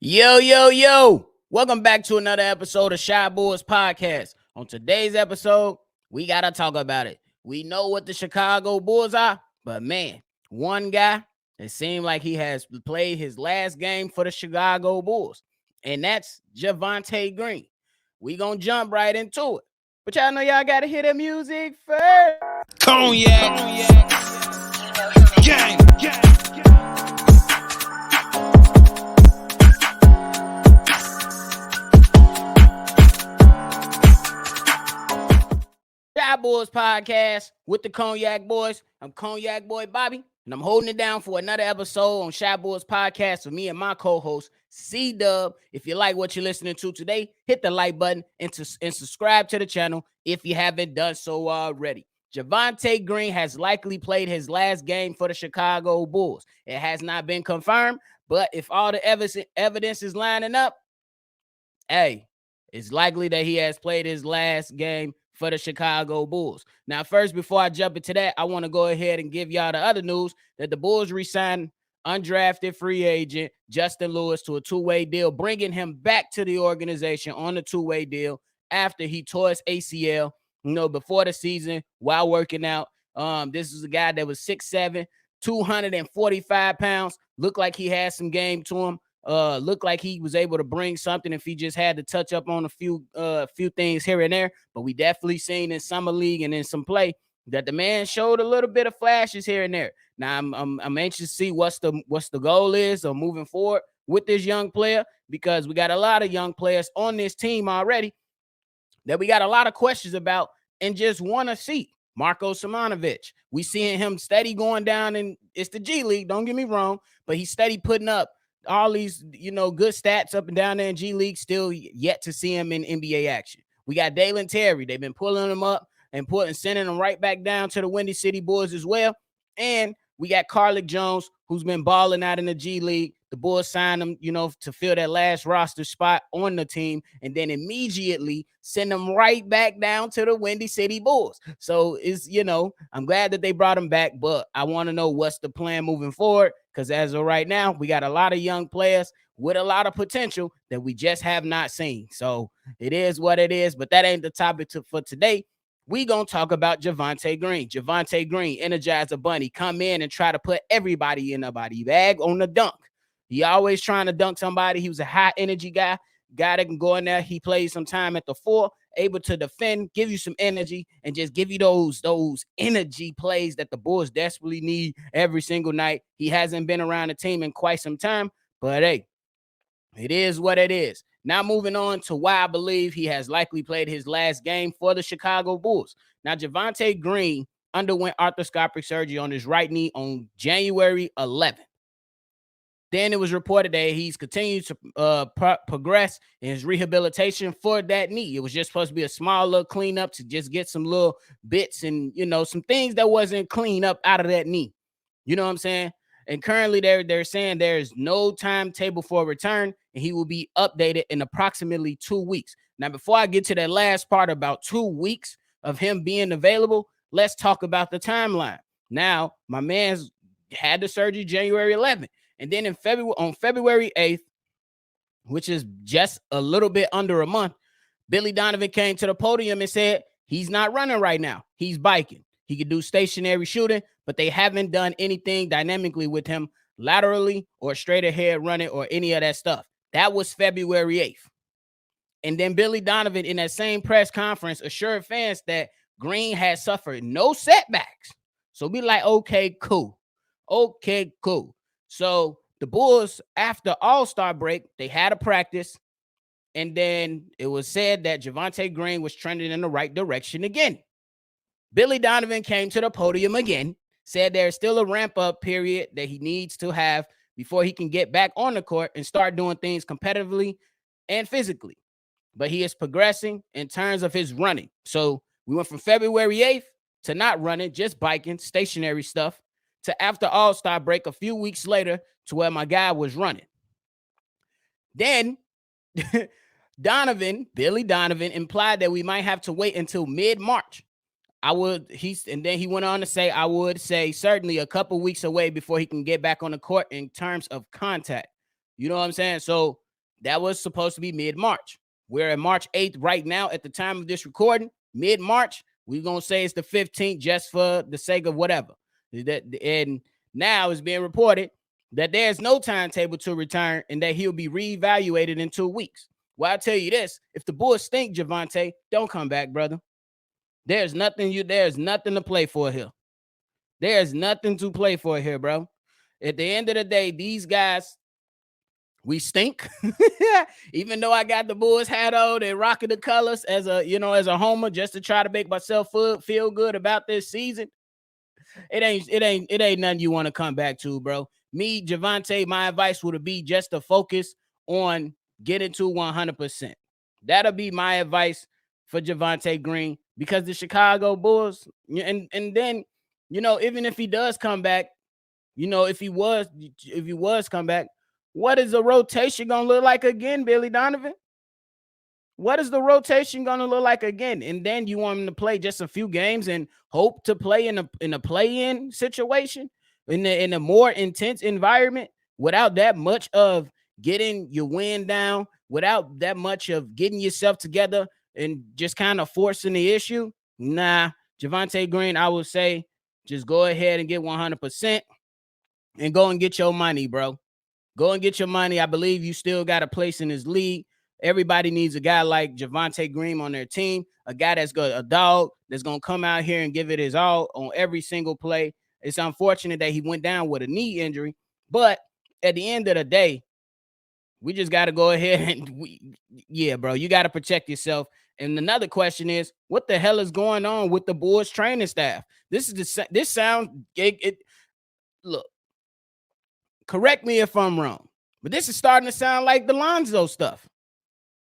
Yo, yo, yo. Welcome back to another episode of Shy Boys Podcast. On today's episode, we got to talk about it. We know what the Chicago Bulls are, but man, one guy, it seemed like he has played his last game for the Chicago Bulls, and that's Javonte Green. We going to jump right into it. But y'all know y'all got to hear the music first. Cognac, gang, gang. Shy Boys Podcast with the Cognac Boys. I'm Cognac Boy Bobby, and I'm holding it down for another episode on Shy Boys Podcast with me and my co-host, C-Dub. If you like what you're listening to today, hit the like button and subscribe to the channel if you haven't done so already. Javonte Green has likely played his last game for the Chicago Bulls. It has not been confirmed, but if all the evidence is lining up, hey, it's likely that he has played his last game for the Chicago Bulls. Now, first, before I jump into that, I want to go ahead and give y'all the other news that the Bulls re-signed undrafted free agent Justin Lewis to a two-way deal, bringing him back to the organization on a two-way deal after he tore his ACL, before the season while working out. This is a guy that was 6'7", 245 pounds, looked like he had some game to him. Looked like he was able to bring something if he just had to touch up on a few things here and there. But we definitely seen in summer league and in some play that the man showed a little bit of flashes here and there. Now I'm anxious to see what's the goal is or moving forward with this young player, because we got a lot of young players on this team already that we got a lot of questions about and just want to see. Marko Simonovic, we seeing him steady going down, and it's the G League, don't get me wrong, but he's steady putting up all these, good stats up and down there in G League. Still yet to see him in NBA action. We got Dalen Terry. They've been pulling him up and sending him right back down to the Windy City Bulls as well. And we got Carlik Jones, who's been balling out in the G League. The Bulls signed him, to fill that last roster spot on the team, and then immediately send him right back down to the Windy City Bulls. So it's, I'm glad that they brought him back, but I want to know what's the plan moving forward, because as of right now, we got a lot of young players with a lot of potential that we just have not seen. So it is what it is, but that ain't the topic for today. We gonna talk about Javonte Green. Javonte Green, Energizer Bunny, come in and try to put everybody in a body bag on the dunk. He always trying to dunk somebody. He was a high energy guy that can go in there. He plays some time at the 4, able to defend, give you some energy, and just give you those energy plays that the Bulls desperately need every single night. He hasn't been around the team in quite some time, but hey, it is what it is. Now moving on to why I believe he has likely played his last game for the Chicago Bulls. Now, Javonte Green underwent arthroscopic surgery on his right knee on January 11th. Then it was reported that he's continued to progress in his rehabilitation for that knee. It was just supposed to be a small little cleanup to just get some little bits and, some things that wasn't clean up out of that knee. You know what I'm saying? And currently they're saying there's no timetable for a return, and he will be updated in approximately 2 weeks. Now, before I get to that last part about 2 weeks of him being available, let's talk about the timeline. Now, my man's had the surgery January 11th. And then on February 8th, which is just a little bit under a month, Billy Donovan came to the podium and said he's not running right now. He's biking. He could do stationary shooting, but they haven't done anything dynamically with him laterally or straight ahead running or any of that stuff. That was February 8th. And then Billy Donovan in that same press conference assured fans that Green had suffered no setbacks. So be like, okay, cool. So the Bulls, after All-Star break, they had a practice, and then it was said that Javonte Green was trending in the right direction again. Billy Donovan came to the podium again, said there's still a ramp-up period that he needs to have before he can get back on the court and start doing things competitively and physically. But he is progressing in terms of his running. So we went from February 8th to not running, just biking, stationary stuff, to after All-Star break a few weeks later to where my guy was running. Then Billy Donovan implied that we might have to wait until mid-March. And then he went on to say, I would say certainly a couple weeks away before he can get back on the court in terms of contact. You know what I'm saying? So That was supposed to be mid-March. We're at March 8th right now at the time of this recording. Mid-March, we're going to say it's the 15th just for the sake of whatever. And now it's being reported that there's no timetable to return and that he'll be reevaluated in 2 weeks. Well, I'll tell you this. If the Bulls stink, Javonte, don't come back, brother. There's nothing to play for here. There's nothing to play for here, bro. At the end of the day, these guys, we stink. Even though I got the Bulls hat on and rocking the colors as a homer just to try to make myself feel good about this season. It ain't nothing you want to come back to, bro. Me, Javonte, my advice would be just to focus on getting to 100%. That'll be my advice for Javonte Green, because the Chicago Bulls, and then, even if he does come back, if he was come back, what is the rotation gonna look like again, Billy Donovan? What is the rotation gonna look like again? And then you want him to play just a few games and hope to play in a play-in situation in a more intense environment without that much of getting your win down, without that much of getting yourself together and just kind of forcing the issue. Nah, Javonte Green, I would say just go ahead and get 100% and go and get your money, bro. Go and get your money. I believe you still got a place in this league. Everybody needs a guy like Javonte Green on their team, a guy that's got a dog that's going to come out here and give it his all on every single play. It's unfortunate that he went down with a knee injury, but at the end of the day, we just got to go ahead and bro, you got to protect yourself. And another question is, what the hell is going on with the Bulls training staff? Look, correct me if I'm wrong, but this is starting to sound like the Lonzo stuff.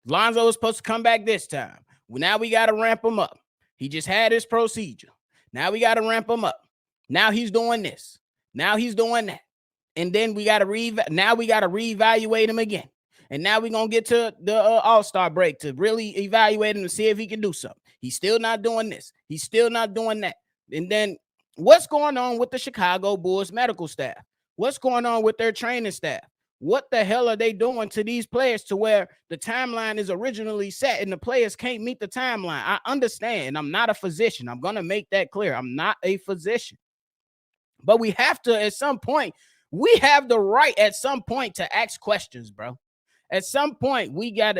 Lonzo was supposed to come back this time. Well, now we got to ramp him up. He just had his procedure. Now we got to ramp him up. Now he's doing this. Now he's doing that. And then we got to reevaluate him again. And now we're going to get to the All-Star break to really evaluate him to see if he can do something. He's still not doing this. He's still not doing that. And then what's going on with the Chicago Bulls medical staff? What's going on with their training staff? What the hell are they doing to these players to where the timeline is originally set and the players can't meet the timeline? I understand. I'm not a physician. I'm going to make that clear. I'm not a physician. But we have to, at some point, we have the right at some point to ask questions, bro. At some point, we get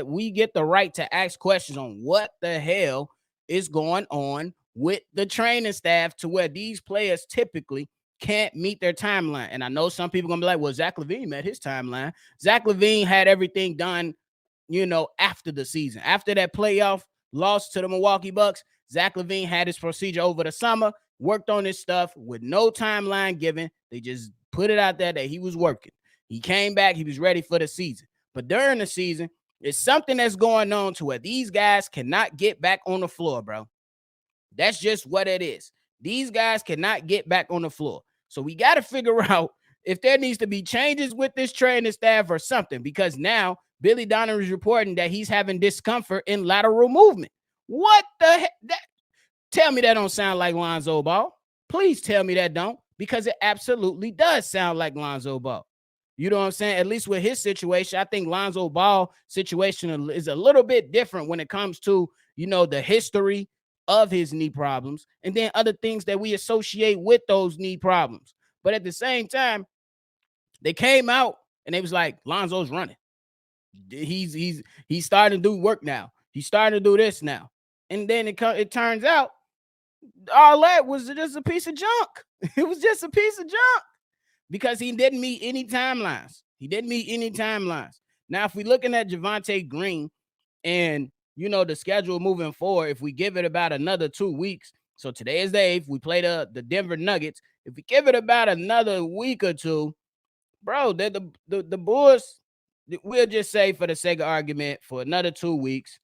the right to ask questions on what the hell is going on with the training staff to where these players typically can't meet their timeline. And I know some people are going to be like, well, Zach LaVine met his timeline. Zach LaVine had everything done, after the season. After that playoff loss to the Milwaukee Bucks, Zach LaVine had his procedure over the summer, worked on his stuff with no timeline given. They just put it out there that he was working. He came back. He was ready for the season. But during the season, it's something that's going on to where these guys cannot get back on the floor, bro. That's just what it is. These guys cannot get back on the floor. So we got to figure out if there needs to be changes with this training staff or something, because now Billy Donovan is reporting that he's having discomfort in lateral movement. What the heck? Tell me that don't sound like Lonzo Ball. Please tell me that don't, because it absolutely does sound like Lonzo Ball. You know what I'm saying? At least with his situation, I think Lonzo Ball situation is a little bit different when it comes to, the history of his knee problems and then other things that we associate with those knee problems. But at the same time, they came out and they was like, Lonzo's running. He's starting to do work now. He's starting to do this now. And then it turns out all that was just a piece of junk. It was just a piece of junk because he didn't meet any timelines. Now, if we're looking at Javonte Green and the schedule moving forward, if we give it about another 2 weeks, so today is the 8th, we play the Denver Nuggets. If we give it about another week or two, bro, the Bulls, we'll just say for the sake of argument, for another 2 weeks,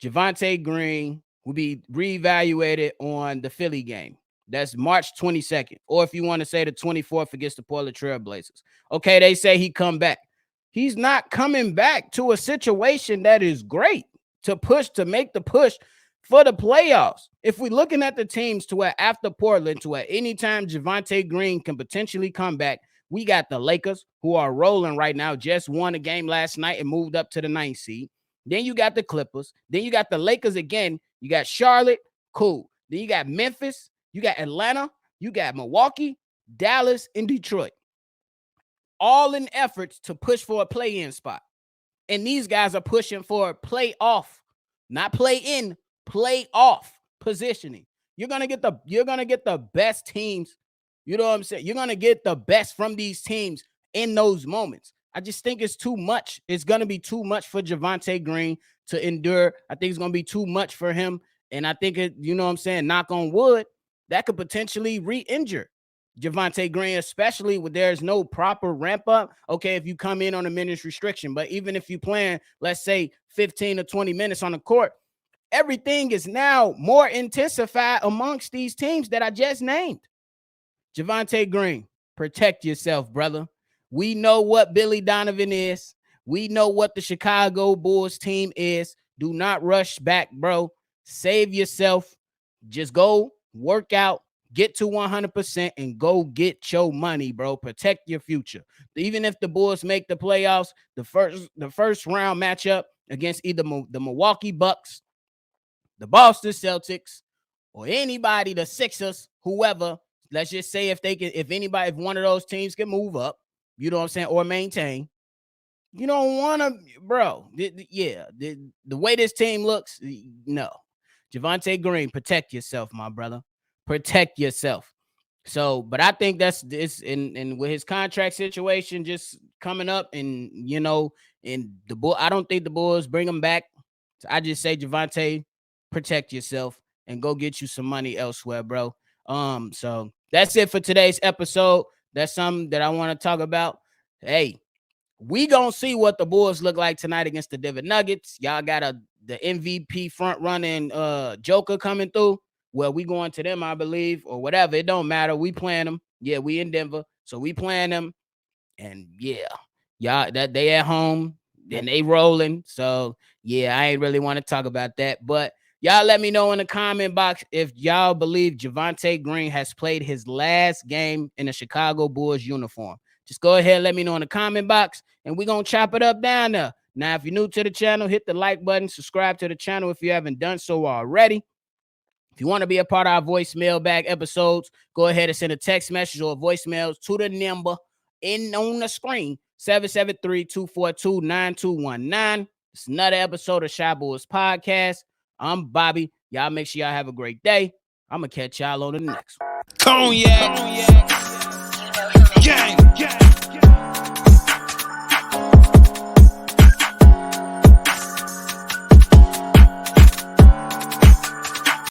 Javonte Green will be reevaluated on the Philly game. That's March 22nd. Or if you want to say the 24th against the Portland Trail Blazers. Okay, they say he come back. He's not coming back to a situation that is great to make the push for the playoffs. If we're looking at the teams to where after Portland, to where anytime Javonte Green can potentially come back, We got the Lakers, who are rolling right now, just won a game last night and moved up to the 9th seed. Then you got the Clippers. Then you got the Lakers again. You got Charlotte, cool. Then you got Memphis. You got Atlanta. You got Milwaukee, Dallas, and Detroit. All in efforts to push for a play-in spot. And these guys are pushing for playoff, not play-in, playoff positioning. You're gonna get the best teams. You know what I'm saying? You're gonna get the best from these teams in those moments. I just think it's too much. It's gonna be too much for Javonte Green to endure. I think it's gonna be too much for him. And I think it, you know what I'm saying, knock on wood, that could potentially re-injure Javonte Green, especially when there's no proper ramp up. Okay, if you come in on a minutes restriction, but even if you plan, let's say 15 or 20 minutes on the court, everything is now more intensified amongst these teams that I just named. Javonte Green, protect yourself, brother. We know what Billy Donovan is. We know what the Chicago Bulls team is. Do not rush back, bro. Save yourself. Just go work out, get to 100%, and go get your money, bro. Protect your future. Even if the Bulls make the playoffs, the first round matchup against either the Milwaukee Bucks, the Boston Celtics, or anybody, the Sixers, whoever, let's just say if one of those teams can move up, you know what I'm saying, or maintain, you don't want to, bro. The way this team looks, no. Javonte Green, protect yourself, my brother. Protect yourself. So, but I think that's this, and with his contract situation just coming up, and you know, and I don't think the Bulls bring him back. So I just say, Javonte, protect yourself and go get you some money elsewhere, bro. So that's it for today's episode. That's something that I want to talk about. Hey, we gonna see what the Bulls look like tonight against the Denver Nuggets. Y'all got the MVP front running Joker coming through. Well, we going to them, I believe, or whatever. It don't matter. We playing them. Yeah, we in Denver, so we playing them. And yeah, y'all, that they at home and they rolling. So yeah, I ain't really want to talk about that. But y'all let me know in the comment box if y'all believe Javonte Green has played his last game in a Chicago Bulls uniform. Just go ahead, let me know in the comment box, and we're going to chop it up down there. Now, if you're new to the channel, hit the like button, subscribe to the channel if you haven't done so already. If you want to be a part of our voicemail bag episodes, go ahead and send a text message or voicemails to the number on the screen, 773-242-9219. It's another episode of Shy Boys Podcast. I'm Bobby. Y'all make sure y'all have a great day. I'm going to catch y'all on the next one. Cognac. Gang.